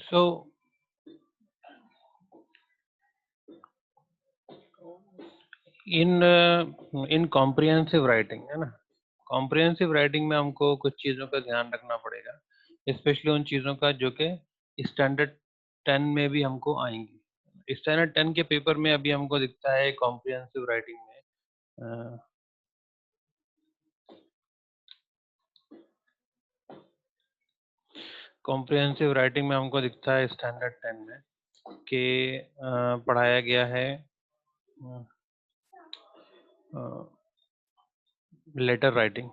सो इन comprehensive writing है ना, comprehensive writing में हमको कुछ चीज़ों का ध्यान रखना पड़ेगा, स्पेशली उन चीज़ों का जो कि स्टैंडर्ड 10 में भी हमको आएंगी। स्टैंडर्ड 10 के पेपर में अभी हमको दिखता है कॉम्प्रिहेंसिव राइटिंग में, कॉम्प्रिहेंसिव राइटिंग में हमको दिखता है स्टैंडर्ड 10 में कि पढ़ाया गया है लेटर राइटिंग।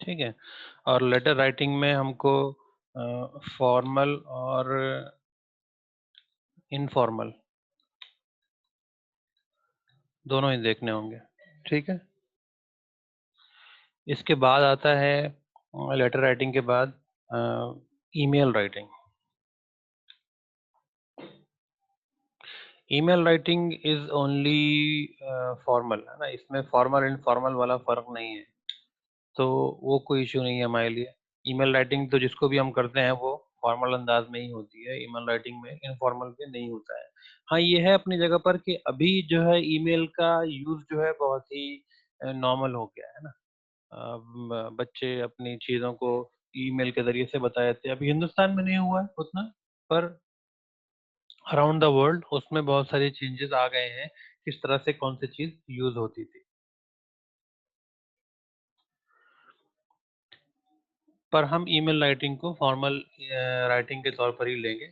ठीक है, और लेटर राइटिंग में हमको फॉर्मल और इनफॉर्मल दोनों ही देखने होंगे। ठीक है, इसके बाद आता है लेटर राइटिंग के बाद email writing. Email writing is only formal है ना, इसमें फॉर्मल इनफॉर्मल वाला फर्क नहीं है, तो वो कोई इशू नहीं है हमारे लिए। ईमेल राइटिंग तो जिसको भी हम करते हैं वो फॉर्मल अंदाज में ही होती है, ईमेल राइटिंग में इनफॉर्मल पे नहीं होता है। हाँ, ये है अपनी जगह पर कि अभी जो है ईमेल का यूज जो है बहुत ही नॉर्मल हो गया है ना। बच्चे अपनी चीज़ों को ईमेल के ज़रिए से बता देते हैं। अभी हिंदुस्तान में नहीं हुआ है उतना, पर अराउंड द वर्ल्ड उसमें बहुत सारे चेंजेस आ गए हैं, किस तरह से कौन सी चीज़ यूज़ होती थी। पर हम ईमेल राइटिंग को फॉर्मल राइटिंग के तौर पर ही लेंगे।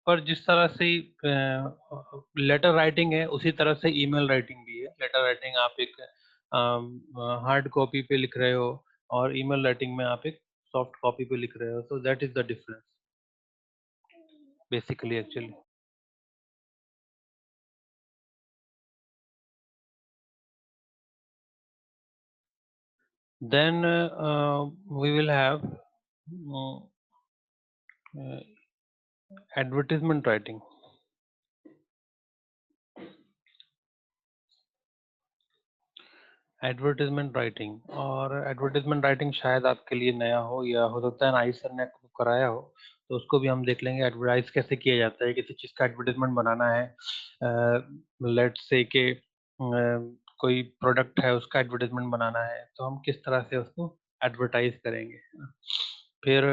पर जिस तरह से लेटर राइटिंग है उसी तरह से ईमेल राइटिंग भी है। लेटर राइटिंग आप एक हार्ड कॉपी पे लिख रहे हो, और ईमेल राइटिंग में आप एक सॉफ्ट कॉपी पे लिख रहे हो, तो that is the difference basically actually. Then we will have uh, advertisement writing. Advertisement writing, और एडवर्टाइजमेंट राइटिंग शायद आपके लिए नया हो, या हो सकता है नाइस सर ने आपको कराया हो, तो उसको भी हम देख लेंगे। एडवर्टाइज कैसे किया जाता है, किसी चीज़ का एडवर्टाइजमेंट बनाना है, लेट्स से कि कोई प्रोडक्ट है उसका एडवर्टाइजमेंट बनाना है, तो हम किस तरह से उसको एडवर्टाइज करेंगे। फिर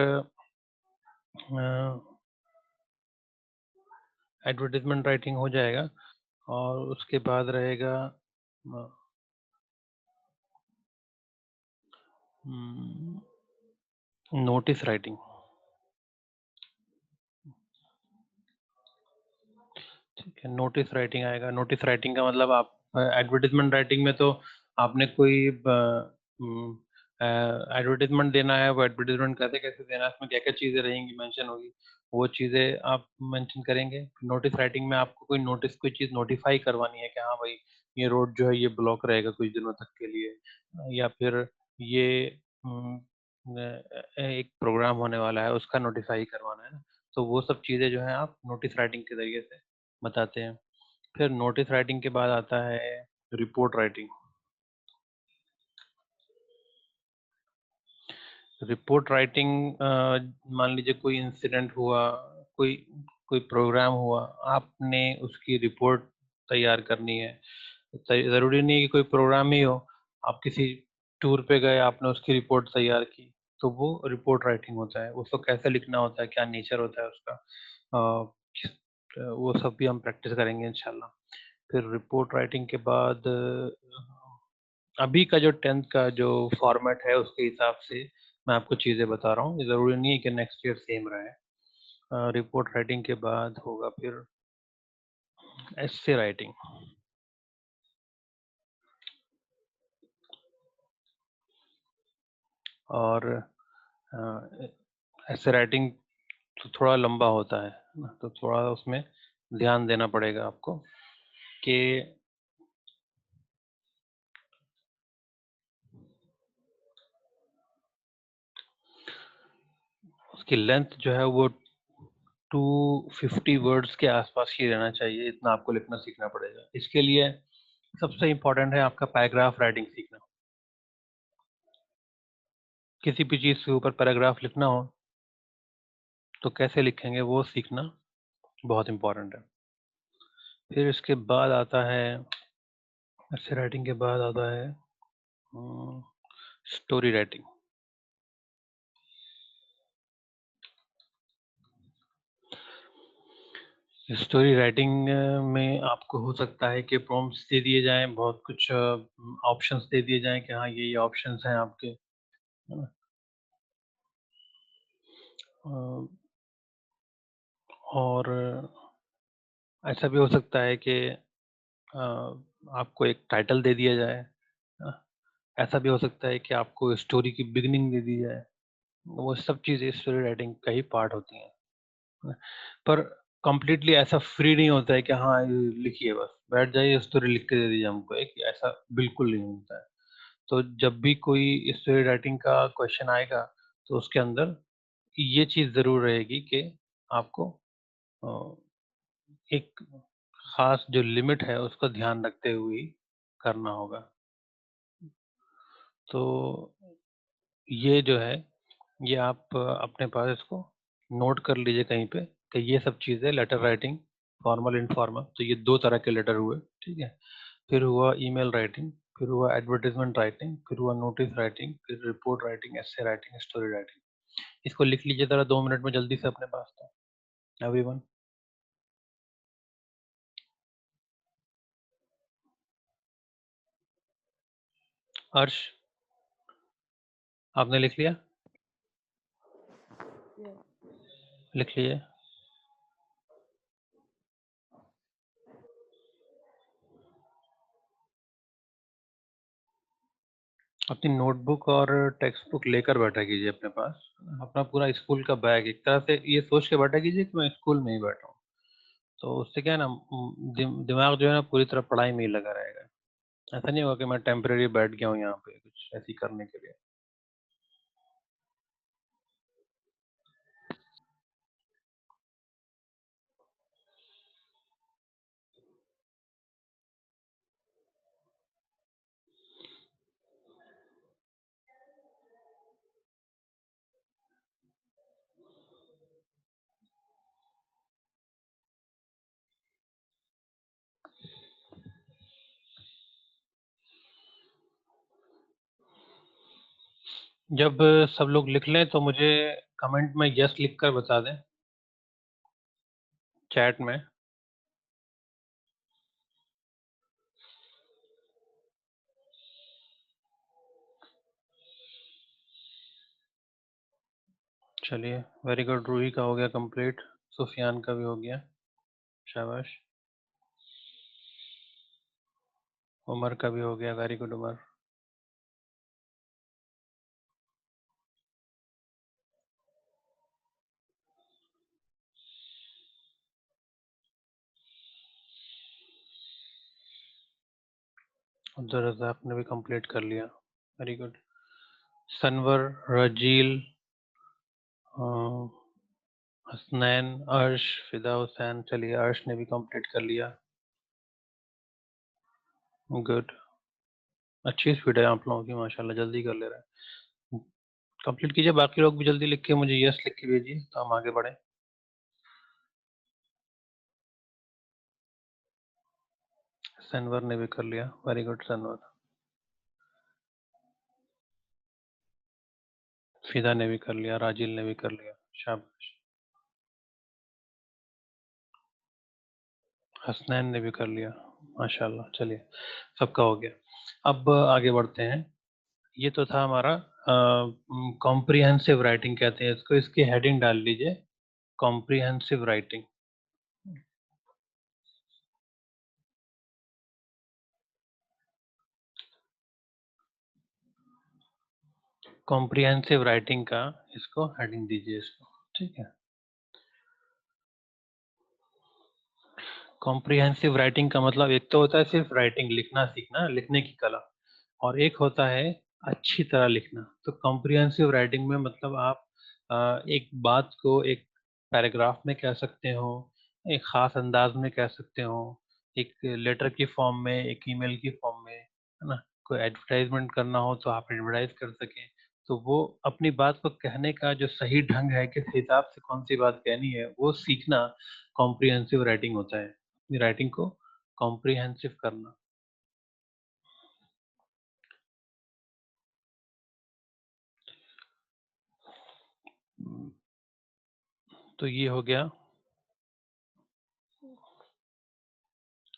एडवर्टाइजमेंट राइटिंग हो जाएगा, और उसके बाद रहेगा नोटिस राइटिंग। ठीक है, नोटिस राइटिंग आएगा। नोटिस राइटिंग का मतलब आप एडवर्टाइजमेंट राइटिंग में तो आपने कोई एडवर्टाइजमेंट देना है, वो एडवर्टाइजमेंट कैसे कैसे देना है, उसमें क्या क्या चीज़ें रहेंगी मेंशन होगी, वो चीज़ें आप मेंशन करेंगे। नोटिस राइटिंग में आपको कोई नोटिस, कोई चीज़ नोटिफाई करवानी है कि हाँ भाई ये रोड जो है ये ब्लॉक रहेगा कुछ दिनों तक के लिए, या फिर ये एक प्रोग्राम होने वाला है उसका नोटिफाई करवाना है ना, तो वो सब चीज़ें जो है आप नोटिस राइटिंग के जरिए से बताते हैं। फिर नोटिस राइटिंग के बाद आता है रिपोर्ट राइटिंग। रिपोर्ट राइटिंग, मान लीजिए कोई इंसिडेंट हुआ, कोई कोई प्रोग्राम हुआ, आपने उसकी रिपोर्ट तैयार करनी है। ज़रूरी नहीं है कि कोई प्रोग्राम ही हो, आप किसी टूर पे गए, आपने उसकी रिपोर्ट तैयार की, तो वो रिपोर्ट राइटिंग होता है। उसको कैसे लिखना होता है, क्या नेचर होता है उसका, वो सब भी हम प्रैक्टिस करेंगे इंशाल्लाह। फिर रिपोर्ट राइटिंग के बाद अभी का जो 10th का जो फॉर्मेट है उसके हिसाब से मैं आपको चीज़ें बता रहा हूँ, ज़रूरी नहीं है कि नेक्स्ट ईयर सेम रहे। रिपोर्ट राइटिंग के बाद होगा फिर एस्से राइटिंग। और एस्से राइटिंग तो थोड़ा लंबा होता है ना, तो थोड़ा उसमें ध्यान देना पड़ेगा आपको कि उसकी लेंथ जो है वो 250 वर्ड्स के आसपास ही रहना चाहिए, इतना आपको लिखना सीखना पड़ेगा। इसके लिए सबसे इम्पोर्टेंट है आपका पैराग्राफ राइटिंग सीखना। किसी भी चीज़ के ऊपर पैराग्राफ लिखना हो तो कैसे लिखेंगे वो सीखना बहुत इम्पोर्टेंट है। फिर इसके बाद आता है, ऐसे राइटिंग के बाद आता है स्टोरी राइटिंग। स्टोरी राइटिंग में आपको हो सकता है कि प्रॉम्प्ट्स दे दिए जाएं, बहुत कुछ ऑप्शंस दे दिए जाएं कि हाँ ये ऑप्शंस हैं आपके, है ना। अ, और ऐसा भी हो सकता है कि आपको एक टाइटल दे दिया जाए, ऐसा भी हो सकता है कि आपको स्टोरी की बिगिनिंग दे दी जाए। वो सब चीज़ें स्टोरी राइटिंग का ही पार्ट होती हैं, है ना। पर कंप्लीटली ऐसा फ्री नहीं होता है कि हाँ ये लिखिए, बस बैठ जाइए स्टोरी लिख के दे दीजिए हमको, एक ऐसा बिल्कुल नहीं होता है। तो जब भी कोई स्टोरी राइटिंग का क्वेश्चन आएगा तो उसके अंदर ये चीज़ ज़रूर रहेगी कि आपको अ, एक ख़ास जो लिमिट है उसका ध्यान रखते हुए ही करना होगा। तो ये जो है, ये आप अपने पास इसको नोट कर लीजिए कहीं पे कि ये सब चीज़ें लेटर राइटिंग, फॉर्मल, इनफॉर्मल, तो ये 2 तरह के लेटर हुए, ठीक है? फिर हुआ ईमेल राइटिंग, फिर हुआ एडवर्टाइज़मेंट राइटिंग, फिर हुआ नोटिस राइटिंग, फिर रिपोर्ट राइटिंग, एस्से राइटिंग, स्टोरी राइटिंग। इसको लिख लीजिए ज़रा 2 मिनट में जल्दी से अपने पास तो, एवरीवन। हर्ष, आपने लिख लिया? लिख लीजिए। अपनी नोटबुक और टेक्स्ट बुक लेकर बैठा कीजिए अपने पास, अपना पूरा स्कूल का बैग एक तरह से ये सोच के बैठा कीजिए कि मैं स्कूल में ही बैठा हूँ। तो उससे क्या है ना, दिमाग जो है ना पूरी तरह पढ़ाई में ही लगा रहेगा। ऐसा नहीं होगा कि मैं टेम्परेरी बैठ गया हूँ यहाँ पे कुछ ऐसी करने के लिए। जब सब लोग लिख लें तो मुझे कमेंट में यस लिख कर बता दें, चैट में। चलिए, वेरी गुड। रूही का हो गया कंप्लीट, सुफियान का भी हो गया, शाबाश। उमर का भी हो गया, वेरी गुड उमर। अब्दुल रज़ाक ने भी कंप्लीट कर लिया, वेरी गुड। सनवर, रजील, अ, हसनैन, अर्श, फिदा हुसैन, चलिए अर्श ने भी कंप्लीट कर लिया, गुड। अच्छी स्पीड है आप लोगों की माशाल्लाह, जल्दी कर ले रहे हैं। कंप्लीट कीजिए, बाकी लोग भी जल्दी लिख के मुझे यस लिख के भेजिए तो हम आगे बढ़े। सनवर ने भी कर लिया, वेरी गुड सनवर। फिदा ने भी कर लिया, राजिल ने भी कर लिया, शाबाश। हसनैन ने भी कर लिया, माशाल्लाह। चलिए, सबका हो गया। अब आगे बढ़ते हैं। ये तो था हमारा कॉम्प्रिहेंसिव राइटिंग कहते हैं इसको, इसकी हेडिंग डाल लीजिए, कॉम्प्रिहेंसिव राइटिंग। कॉम्प्रिहेंसिव राइटिंग का इसको हेडिंग दीजिए इसको, ठीक है। कॉम्प्रिहेंसिव राइटिंग का मतलब एक तो होता है सिर्फ राइटिंग, लिखना सीखना, लिखने की कला, और एक होता है अच्छी तरह लिखना। तो कॉम्प्रिहेंसिव राइटिंग में मतलब आप एक बात को एक पैराग्राफ में कह सकते हो, एक खास अंदाज में कह सकते हो, एक लेटर की फॉर्म में, एक ईमेल की फॉर्म में, है ना। कोई एडवर्टाइजमेंट करना हो तो आप एडवर्टाइज कर सकें, तो वो अपनी बात को कहने का जो सही ढंग है, किस हिसाब से कौन-सी बात कहनी है, वो सीखना कॉम्प्रिहेंसिव राइटिंग होता है। अपनी राइटिंग को कॉम्प्रिहेंसिव करना। तो ये हो गया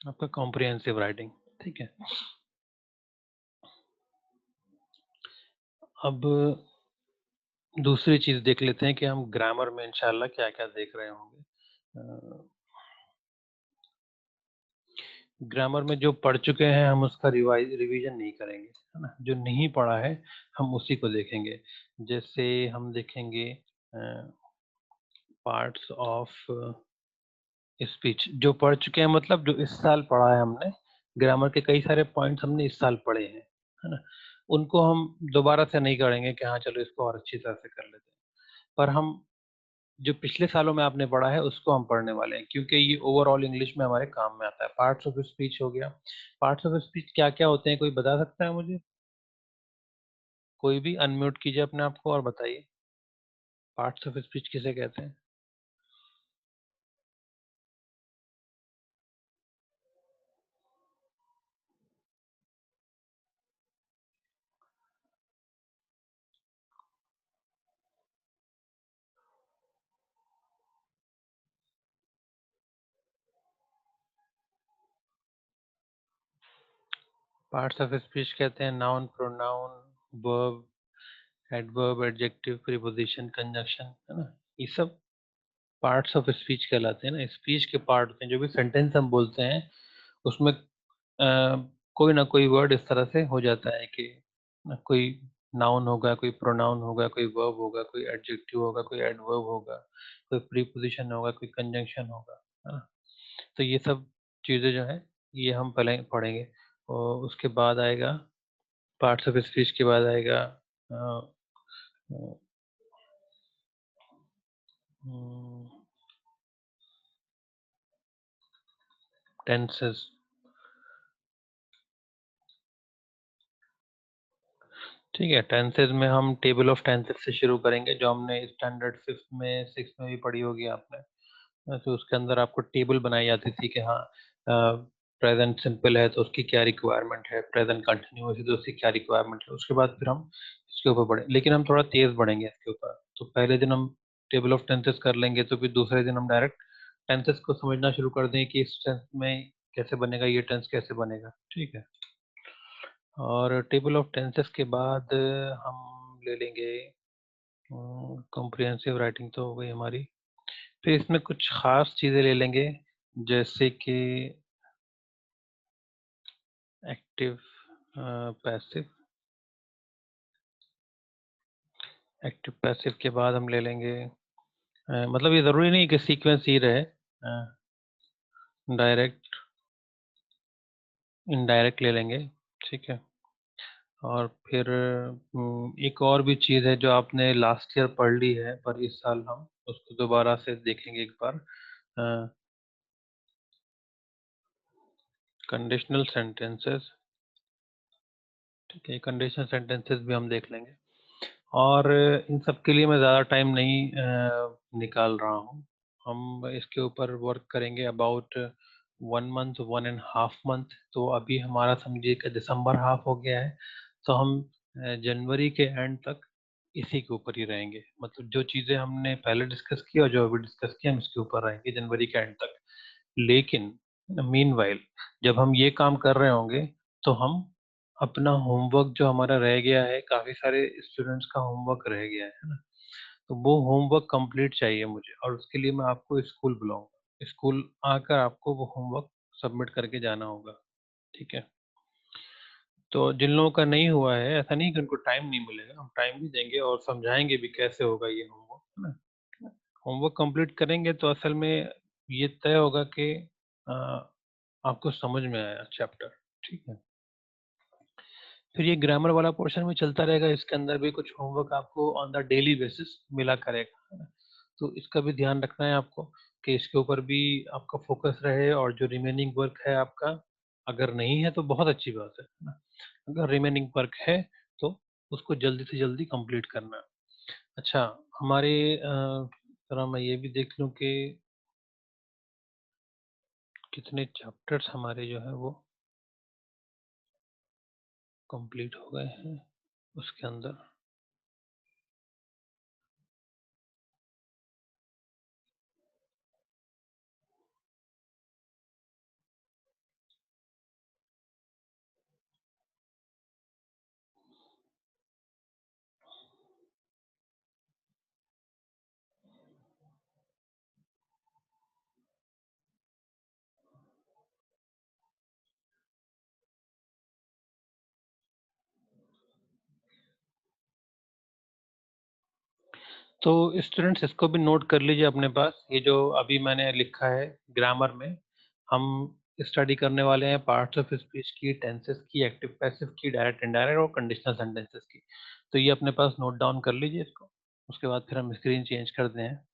आपका कॉम्प्रिहेंसिव राइटिंग, ठीक है? अब दूसरी चीज़ देख लेते हैं कि हम ग्रामर में इंशाल्लाह क्या-क्या देख रहे होंगे। ग्रामर में जो पढ़ चुके हैं हम उसका रिवीजन नहीं करेंगे, है ना? जो नहीं पढ़ा है हम उसी को देखेंगे। जैसे हम देखेंगे पार्ट्स ऑफ स्पीच जो पढ़ चुके हैं मतलब जो इस साल पढ़ा है हमने, ग्रामर के कई सारे पॉइंट्स हमने इस साल पढ़े हैं, है ना? उनको हम दोबारा से नहीं करेंगे कि हाँ, चलो इसको और अच्छी तरह से कर लेते हैं। पर हम जो पिछले सालों में आपने पढ़ा है उसको हम पढ़ने वाले हैं क्योंकि ये ओवरऑल इंग्लिश में हमारे काम में आता है। पार्ट्स ऑफ स्पीच हो गया। पार्ट्स ऑफ स्पीच क्या-क्या होते हैं कोई बता सकता है मुझे? कोई भी अनम्यूट कीजिए अपने आप को और बताइए। पार्ट्स ऑफ स्पीच किसे कहते हैं? पार्ट्स ऑफ स्पीच कहते हैं noun, pronoun, verb, adverb, adjective, preposition, conjunction, है ना? ये सब पार्ट्स ऑफ स्पीच कहलाते हैं ना, स्पीच के पार्ट होते हैं, जो भी सेंटेंस हम बोलते हैं, उसमें कोई ना कोई वर्ड इस तरह से हो जाता है कि कोई नाउन होगा, कोई प्रोनाउन होगा, कोई वर्ब होगा, कोई एडजेक्टिव होगा, कोई एडवर्ब होगा, कोई प्रीपोजिशन होगा, कोई कंजंक्शन होगा, है ना? तो ये सब चीज़ें जो हैं, ये हम पहले पढ़ेंगे और उसके बाद आएगा पार्ट्स ऑफ स्पीच के बाद आएगा अ, अ, उम, टेंसेस। ठीक है, टेंसेस में हम टेबल ऑफ टेंसेस से शुरू करेंगे, जो हमने स्टैंडर्ड 5th में 6th में भी पढ़ी होगी आपने। तो उसके अंदर आपको टेबल बनाई जाती थी कि हाँ प्रेज़ेंट सिंपल है तो उसकी क्या रिक्वायरमेंट है, प्रेज़ेंट कंटीन्यूअस है तो उसकी क्या रिक्वायरमेंट है। उसके बाद फिर हम इसके ऊपर बढ़े लेकिन हम थोड़ा तेज़ बढ़ेंगे इसके ऊपर। तो पहले दिन हम टेबल ऑफ टेंसेस कर लेंगे, तो फिर दूसरे दिन हम डायरेक्ट टेंसेस को समझना शुरू कर देंगे कि इस टेंस में कैसे बनेगा, ये टेंस कैसे बनेगा, ठीक है? और टेबल ऑफ टेंसेस के बाद हम ले लेंगे कॉम्प्रिहेंसिव राइटिंग तो हो गई हमारी। फिर इसमें कुछ ख़ास चीज़ें ले लेंगे, जैसे कि एक्टिव पैसिव। एक्टिव पैसिव के बाद हम ले लेंगे मतलब ये ज़रूरी नहीं कि सीक्वेंस ही रहे डायरेक्ट, इनडायरेक्ट ले लेंगे, ठीक है? और फिर एक और भी चीज़ है जो आपने लास्ट ईयर पढ़ ली है, पर इस साल हम उसको दोबारा से देखेंगे एक बार कंडीशनल सेंटेंसेस, ठीक है? कंडीशनल सेंटेंसेस भी हम देख लेंगे। और इन सब के लिए मैं ज़्यादा टाइम नहीं निकाल रहा हूँ। हम इसके ऊपर वर्क करेंगे about 1 month, 1 and half month. तो अभी हमारा समझिए कि दिसंबर हाफ हो गया है, तो हम जनवरी के एंड तक इसी के ऊपर ही रहेंगे। मतलब जो चीज़ें हमने पहले डिस्कस की और जो अभी डिस्कस किया हम इसके ऊपर रहेंगे जनवरी के एंड तक। लेकिन मीनव्हाइल जब हम ये काम कर रहे होंगे, तो हम अपना होमवर्क जो हमारा रह गया है, काफ़ी सारे स्टूडेंट्स का होमवर्क रह गया है ना? तो वो होमवर्क कंप्लीट चाहिए मुझे और उसके लिए मैं आपको स्कूल बुलाऊँगा। स्कूल आकर आपको वो होमवर्क सबमिट करके जाना होगा, ठीक है? तो जिन लोगों का नहीं हुआ है, ऐसा नहीं कि उनको टाइम नहीं मिलेगा, हम टाइम भी देंगे और समझाएँगे भी कैसे होगा ये होमवर्क, है ना? होमवर्क कंप्लीट करेंगे तो असल में ये तय होगा कि अ, आपको समझ में आया चैप्टर, ठीक है? फिर ये ग्रामर वाला पोर्शन भी चलता रहेगा, इसके अंदर भी कुछ होमवर्क आपको ऑन द डेली बेसिस मिला करेगा, है ना? तो इसका भी ध्यान रखना है आपको कि इसके ऊपर भी आपका फ़ोकस रहे और जो रिमेनिंग वर्क है आपका, अगर नहीं है तो बहुत अच्छी बात है ना? अगर रिमेनिंग वर्क है तो उसको जल्दी से जल्दी कंप्लीट करना है। अच्छा, हमारे जरा मैं ये भी देख लूँ कि कितने चैप्टर्स हमारे जो है वो कंप्लीट हो गए हैं उसके अंदर। तो स्टूडेंट्स इसको भी नोट कर लीजिए अपने पास, ये जो अभी मैंने लिखा है ग्रामर में, हम स्टडी करने वाले हैं पार्ट्स ऑफ स्पीच की, टेंसेस की, एक्टिव पैसिव की, डायरेक्ट इनडायरेक्ट और कंडीशनल सेंटेंसेस की। तो ये अपने पास नोट डाउन कर लीजिए इसको, उसके बाद फिर हम स्क्रीन चेंज करते हैं।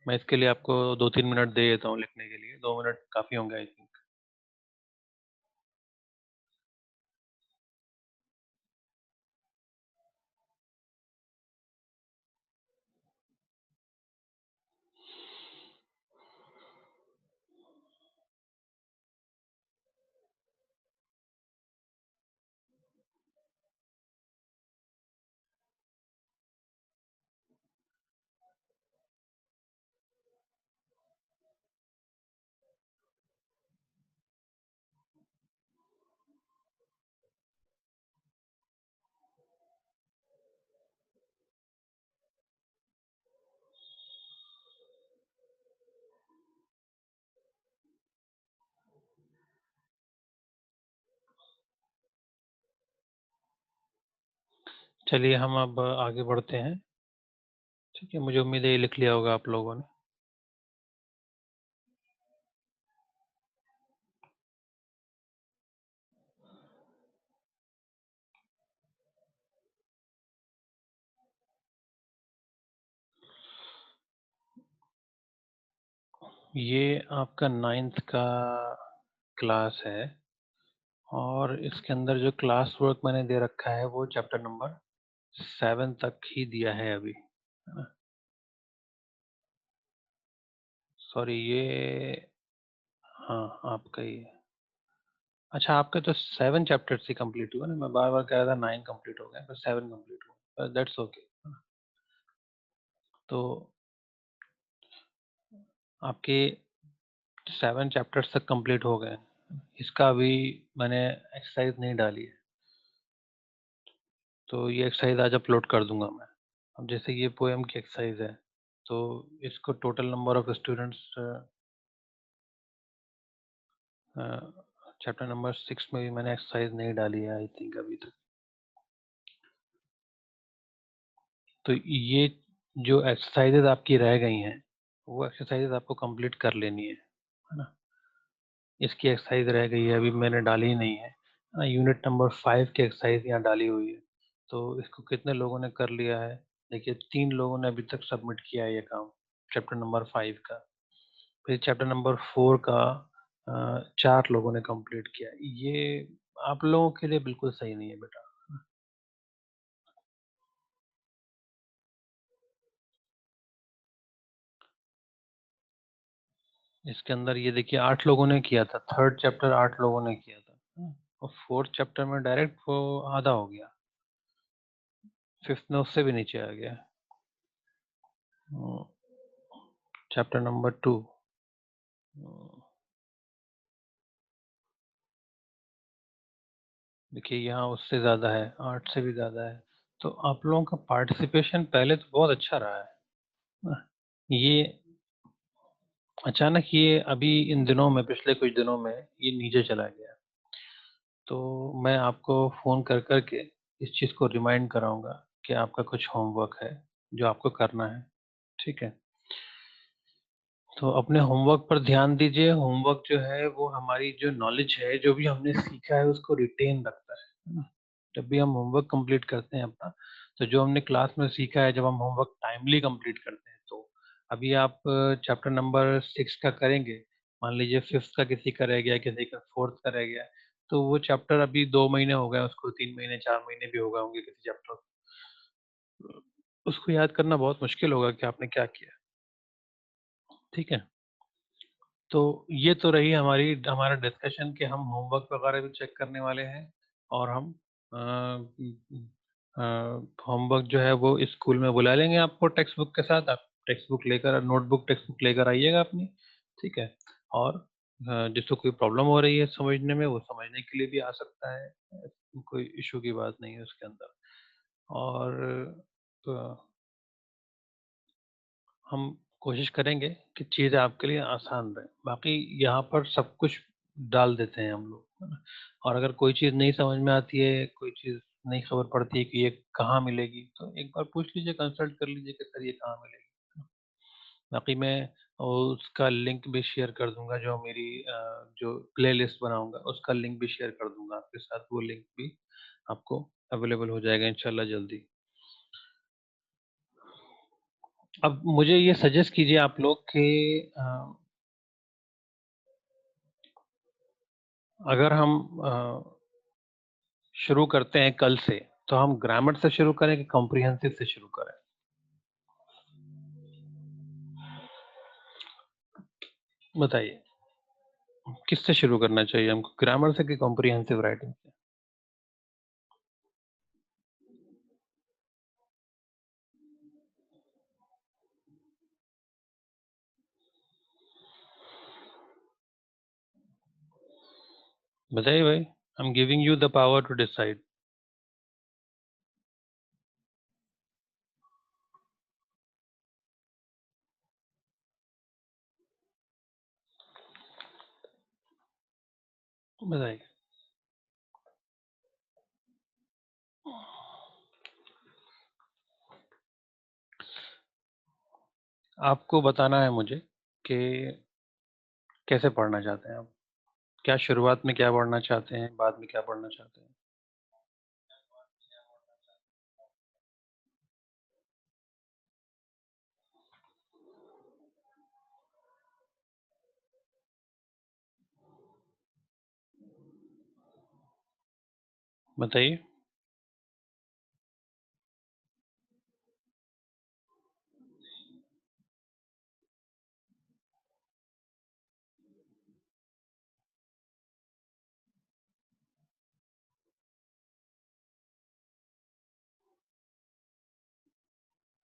मैं इसके लिए आपको 2-3 मिनट दे देता हूँ लिखने के लिए, 2 मिनट काफ़ी होंगे आई थिंक। चलिए हम अब आगे बढ़ते हैं। ठीक है, मुझे उम्मीद है ये लिख लिया होगा आप लोगों ने। ये आपका 9th का क्लास है और इसके अंदर जो क्लास वर्क मैंने दे रखा है वो चैप्टर नंबर 7 तक ही दिया है अभी, है ना? सॉरी ये, हाँ आपका ही है। अच्छा, आपका तो 7 चैप्टर्स ही कंप्लीट हुआ ना, मैं बार बार कह रहा था 9 कंप्लीट हो गए, पर 7 कंप्लीट हुआ, दैट्स ओके। तो आपके 7 चैप्टर्स तक कंप्लीट हो गए। इसका अभी मैंने एक्सरसाइज नहीं डाली है, तो ये एक्सरसाइज आज अपलोड कर दूंगा मैं। अब जैसे ये पोएम की एक्सरसाइज है, तो इसको total number of students chapter number 6 में भी मैंने एक्सरसाइज नहीं डाली है आई थिंक अभी तक। तो ये जो एक्सरसाइजेज आपकी रह गई हैं, वो एक्सरसाइजेज आपको कंप्लीट कर लेनी है ना? इसकी एक्सरसाइज रह गई है, अभी मैंने डाली ही नहीं है ना। यूनिट नंबर 5 की एक्सरसाइज यहाँ डाली हुई है। तो इसको कितने लोगों ने कर लिया है? देखिए 3 लोगों ने अभी तक सबमिट किया है ये काम, चैप्टर नंबर 5 का। फिर चैप्टर नंबर 4 का 4 लोगों ने कंप्लीट किया। ये आप लोगों के लिए बिल्कुल सही नहीं है बेटा। इसके अंदर ये देखिए 8 लोगों ने किया था, 3rd चैप्टर 8 लोगों ने किया था, और 4th चैप्टर में डायरेक्ट वो आधा हो गया, 5th में उससे भी नीचे आ गया। चैप्टर नंबर 2, देखिए यहाँ उससे ज़्यादा है, 8 से भी ज़्यादा है। तो आप लोगों का पार्टिसिपेशन पहले तो बहुत अच्छा रहा है ना। ये अचानक ये अभी इन दिनों में, पिछले कुछ दिनों में ये नीचे चला गया। तो मैं आपको फ़ोन कर कर के इस चीज़ को रिमाइंड कराऊँगा कि आपका कुछ होमवर्क है, जो आपको करना है, ठीक है? तो अपने होमवर्क पर ध्यान दीजिए। होमवर्क जो है वो हमारी जो नॉलेज है, जो भी हमने सीखा है उसको रिटेन रखता है ना? जब भी हम होमवर्क कंप्लीट करते हैं अपना, तो जो हमने क्लास में सीखा है, जब हम होमवर्क टाइमली कंप्लीट करते हैं, तो अभी आप चैप्टर नंबर 6 का करेंगे, मान लीजिए 5th का किसी का रह गया, किसी का 4th का रह गया, तो वो चैप्टर अभी 2 महीने हो गए उसको, 3 महीने 4 महीने भी हो गए होंगे किसी चैप्टर को। उसको याद करना बहुत मुश्किल होगा कि आपने क्या किया। ठीक है? तो ये तो रही हमारा डिस्कशन कि हम होमवर्क वगैरह भी चेक करने वाले हैं, और हम होमवर्क जो है वो स्कूल में बुला लेंगे आपको टेक्स्ट बुक के साथ। आप टेक्स्ट बुक लेकर, नोटबुक टेक्स्ट बुक लेकर आइएगा अपनी। ठीक है? और जिसको कोई प्रॉब्लम हो रही है समझने में, वो समझने के लिए भी आ सकता है। कोई इशू की बात नहीं है उसके अंदर। और हम कोशिश करेंगे कि चीज़ें आपके लिए आसान रहें। बाकी यहाँ पर सब कुछ डाल देते हैं हम लोग, है ना? और अगर कोई चीज़ नहीं समझ में आती है, कोई चीज़ नहीं खबर पड़ती है कि ये कहाँ मिलेगी, तो एक बार पूछ लीजिए, कंसल्ट कर लीजिए कि सर ये कहाँ मिलेगी। बाकी मैं उसका लिंक भी शेयर कर दूँगा, जो मेरी जो प्लेलिस्ट बनाऊँगा उसका लिंक भी शेयर कर दूँगा आपके साथ। वो लिंक भी आपको अवेलेबल हो जाएगा इंशाल्लाह जल्दी। अब मुझे ये सजेस्ट कीजिए आप लोग कि अ अगर हम शुरू करते हैं कल से, तो हम ग्रामर से शुरू करें कि कॉम्प्रिहेंसिव से शुरू करें? बताइए, किससे शुरू करना चाहिए हमको, ग्रामर से कि कॉम्प्रिहेंसिव राइटिंग से? बताइए भाई, I am giving you the power to decide. बताइए। आपको बताना है मुझे कि कैसे पढ़ना चाहते हैं आप? क्या शुरुआत में क्या पढ़ना चाहते हैं, बाद में क्या पढ़ना चाहते हैं? बताइए।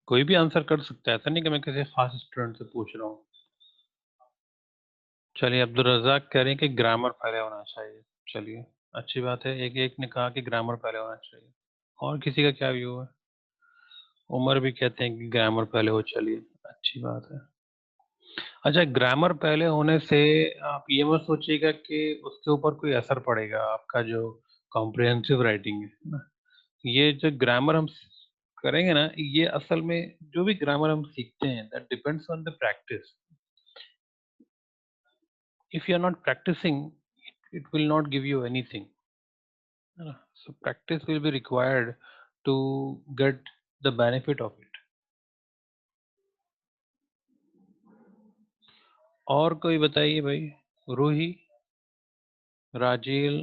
कोई भी आंसर कर सकता है, ऐसा नहीं कि मैं किसी खास स्टूडेंट से पूछ रहा हूँ। चलिए, अब्दुल रज़ाक कह रहे हैं कि ग्रामर पहले होना चाहिए। चलिए, अच्छी बात है। एक ने कहा कि ग्रामर पहले होना चाहिए। और किसी का क्या व्यू है? उमर भी कहते हैं कि ग्रामर पहले हो। चलिए, अच्छी बात है। अच्छा, ग्रामर पहले होने से आप ये मत सोचिएगा कि उसके ऊपर कोई असर पड़ेगा आपका जो कॉम्प्रिहेंसिव राइटिंग है ना? ये जो ग्रामर हम करेंगे ना, ये असल में जो भी ग्रामर हम सीखते हैं, that depends on the practice. If you are not practising, it will not give you anything, है ना? So practice will be required to get the benefit of it. और कोई बताइए भाई। रूही, राजील,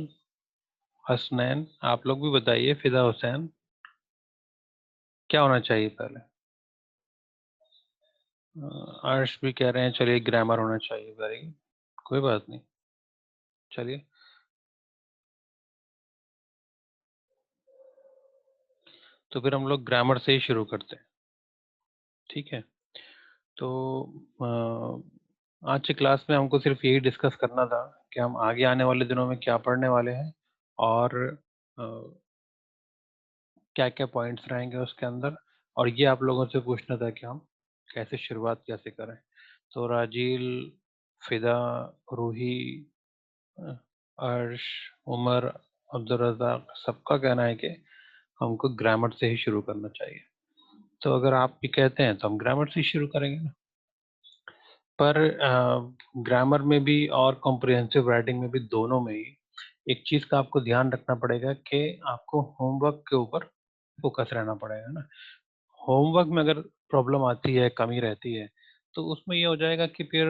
हसनैन, आप लोग भी बताइए। फिदा हुसैन, क्या होना चाहिए पहले? अर्श भी कह रहे हैं चलिए ग्रामर होना चाहिए। वेरी गुड, कोई बात नहीं। चलिए, तो फिर हम लोग ग्रामर से ही शुरू करते हैं। ठीक है? तो आज की क्लास में हमको सिर्फ यही डिस्कस करना था कि हम आगे आने वाले दिनों में क्या पढ़ने वाले हैं, और क्या-क्या पॉइंट्स रहेंगे उसके अंदर, और ये आप लोगों से पूछना था कि हम कैसे शुरुआत कैसे करें। तो राजील, फिदा, रूही, अ, अर्श, उमर, अब्दुल रज़ाक, सबका कहना है कि हमको ग्रामर से ही शुरू करना चाहिए। तो अगर आप भी कहते हैं तो हम ग्रामर से ही शुरू करेंगे ना। पर ग्रामर में भी और कॉम्प्रिहेंसिव राइटिंग में भी, दोनों में ही एक चीज़ का आपको ध्यान रखना पड़ेगा कि आपको होमवर्क के ऊपर फ़ोकस रहना पड़ेगा ना। होमवर्क में अगर प्रॉब्लम आती है, कमी रहती है, तो उसमें ये हो जाएगा कि फिर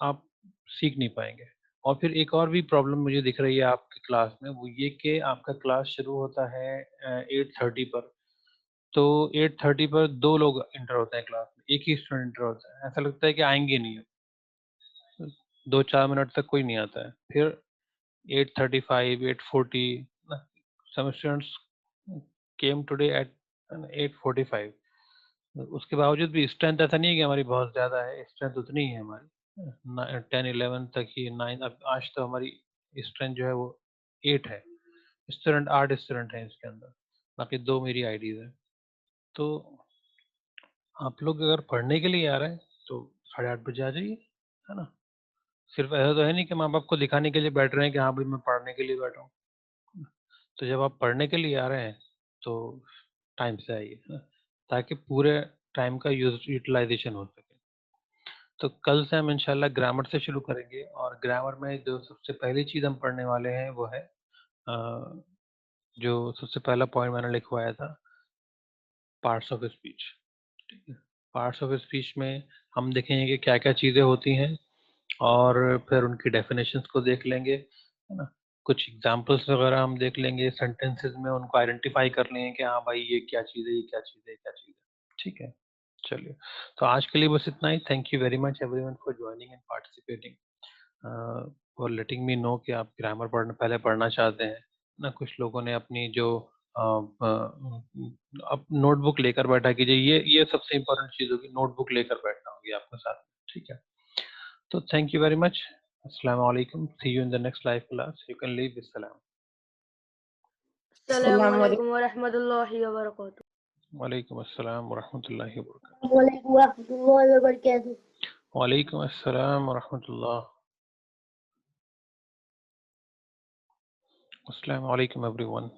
आप सीख नहीं पाएँगे। और फिर एक और भी प्रॉब्लम मुझे दिख रही है आपकी क्लास में, वो ये कि आपका क्लास शुरू होता है 8:30 पर, तो 8:30 पर 2 लोग एंटर होते हैं क्लास में, एक ही स्टूडेंट एंटर होता है। ऐसा लगता है कि आएँगे नहीं, 2-4 मिनट तक कोई नहीं आता है। फिर 8:35, 8:40 ना, some students came today at 8:45. उसके बावजूद भी स्ट्रेंथ ऐसा नहीं है कि हमारी बहुत ज़्यादा है, स्ट्रेंथ उतनी ही है हमारी। 10-11 तक ही 9, अब आज तो हमारी स्ट्रेंथ जो है वो 8 है। स्टूडेंट 8 स्टूडेंट हैं इसके अंदर, बाकी 2 मेरी आईडीज़ हैं। तो आप लोग अगर पढ़ने के लिए आ रहे हैं तो 8:30 बजे आ जाइए, है ना? सिर्फ ऐसा तो है नहीं कि माँ-बाप को दिखाने के लिए बैठ रहे हैं कि हाँ भाई मैं पढ़ने के लिए बैठा हूँ। तो जब आप पढ़ने के लिए आ रहे हैं तो टाइम से आइए, है ना? ताकि पूरे टाइम का यूटिलाइज़ेशन हो सके। तो कल से हम इंशाल्लाह ग्रामर से शुरू करेंगे, और ग्रामर में जो सबसे पहली चीज़ हम पढ़ने वाले हैं वो है जो सबसे पहला पॉइंट मैंने लिखवाया था, पार्ट्स ऑफ स्पीच। ठीक है? पार्ट्स ऑफ स्पीच में हम देखेंगे कि क्या-क्या चीज़ें होती हैं, और फिर उनकी डेफिनेशंस को देख लेंगे, है ना? कुछ एग्ज़ाम्पल्स वगैरह हम देख लेंगे, सेंटेंसेस में उनको आइडेंटिफ़ाई कर लेंगे कि हाँ भाई ये क्या चीज़ है, ये क्या चीज़ है, ये क्या चीज़ है। ठीक है? चलिए, तो आज के लिए बस इतना ही। Thank you very much everyone for joining and participating, for letting me know कि आप ग्रामर पहले पढ़ना चाहते हैं ना। कुछ लोगों ने अपनी जो अब नोटबुक लेकर बैठा कीजिए, ये सबसे इम्पोर्टेंट चीज़ होगी, नोटबुक लेकर बैठना होगी आपके साथ। ठीक है? तो थैंक यू वेरी मच। अस्सलाम वालेकुम, see you in the next live class, you can leave with सलाम। अस्सलाम अस्सलामुअलैकुम वरहमतुल्लाहि वबरकातुहू। वालेकुम अस्सलाम वरहमतुल्लाहि वबरकातुहू। वालेकुम वरहमतुल्लाहि वबरकातुहू। वालेकुम अस्सलाम वरहमतुल्लाह। अस्सलाम वालेकुम एवरीवन।